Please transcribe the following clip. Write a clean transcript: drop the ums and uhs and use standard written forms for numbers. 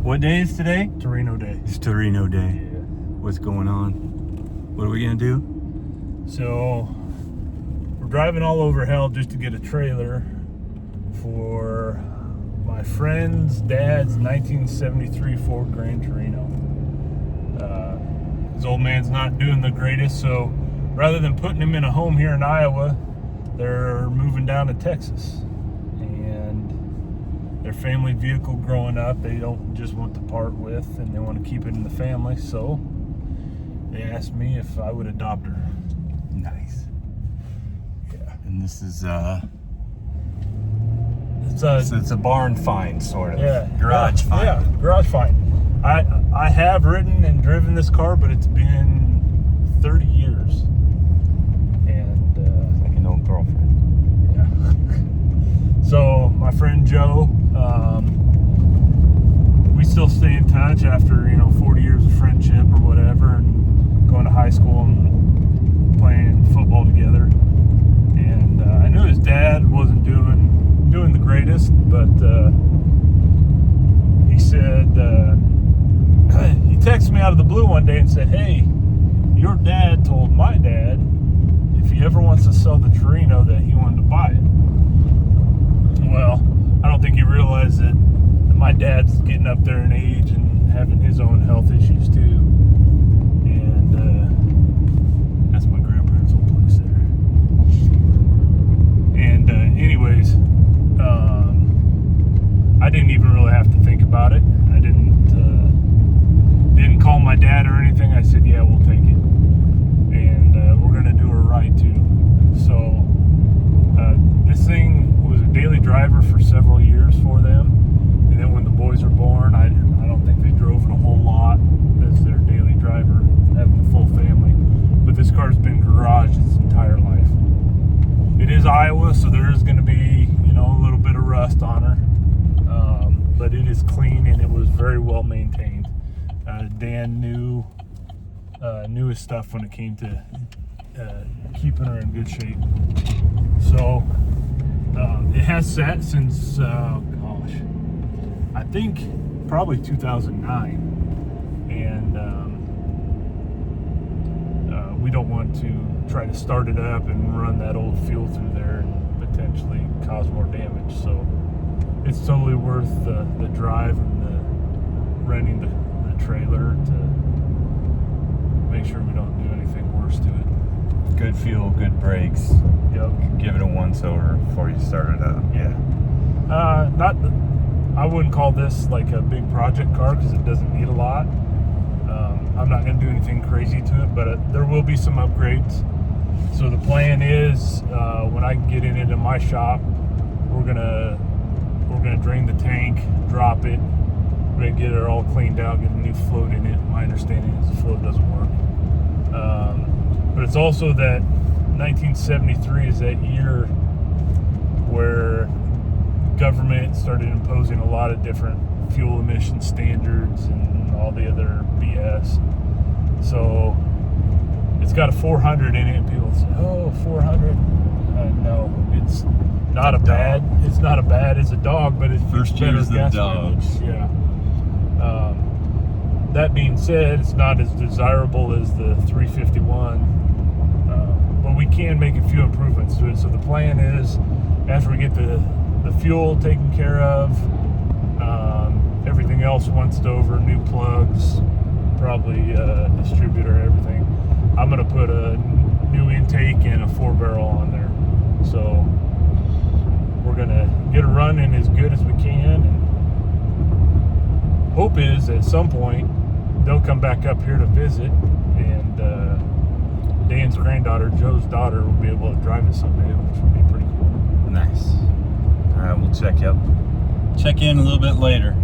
What day is today? Torino Day. It's Torino Day. Yeah. What's going on? What are we gonna do? So we're driving all over hell just to get a trailer for my friend's dad's 1973 Ford Gran Torino. His old man's not doing the greatest, so rather than putting him in a home here in Iowa, they're moving down to Texas. And their family vehicle growing up, they don't just want to part with, and they want to keep it in the family, so they asked me if I would adopt her. Nice. Yeah. And this is It's a barn find, sort of. Yeah. Garage find. Yeah, garage find. I have ridden and driven this car, but it's been 30 years. And Like an old girlfriend. yeah. So my friend Joe, we still stay in touch after 40 years of friendship or whatever, and going to high school and playing football together. And I knew his dad wasn't doing the greatest, but he said he texted me out of the blue one day and said, "Hey, your dad told my dad if he ever wants to sell the Torino that he wanted to buy it." Well, I don't think he realized that my dad's getting up there in age and having his own health issues too. And that's my grandparents' old place there. And anyways, I didn't even really have to think about it. I didn't call my dad or anything. I said, "Yeah, we'll take it." And we're gonna do her right too. So this thing was a daily driver for several years for them. And then when the boys were born, I don't think they drove it a whole lot as their daily driver, having a full family. But this car's been garaged its entire life. It is Iowa, so there is going to be, a little bit of rust on her. But it is clean and it was very well maintained. Dan knew his stuff when it came to keeping her in good shape. So it has sat since, I think probably 2009. And we don't want to try to start it up and run that old fuel through there and potentially cause more damage. So it's totally worth the drive and the renting the trailer to make sure we don't do anything worse to it. Good fuel, good brakes. Yep. Give it a once over before you start it up. Yeah. I wouldn't call this like a big project car because it doesn't need a lot. I'm not going to do anything crazy to it, but there will be some upgrades. So the plan is when I get it into my shop, we're gonna drain the tank, drop it. We're gonna get it all cleaned out, get a new float in it. My understanding is the float doesn't work. But it's also that 1973 is that year where government started imposing a lot of different fuel emission standards and all the other BS. So it's got a 400 in it, and people say, "Oh, 400." No, it's not it's not a bad. It's a dog, but it's First better use the gas dogs. mileage. Yeah. That being said, it's not as desirable as the 351, but we can make a few improvements to it. So the plan is, after we get the fuel taken care of, everything else once over, new plugs, probably distributor, everything, I'm going to put a new intake and a 4-barrel on there. So we're going to get it running as good as we can, and hope is at some point they'll come back up here to visit, and Dan's granddaughter, Joe's daughter, will be able to drive it someday, which would be pretty cool. Nice. All right, we'll check in a little bit later.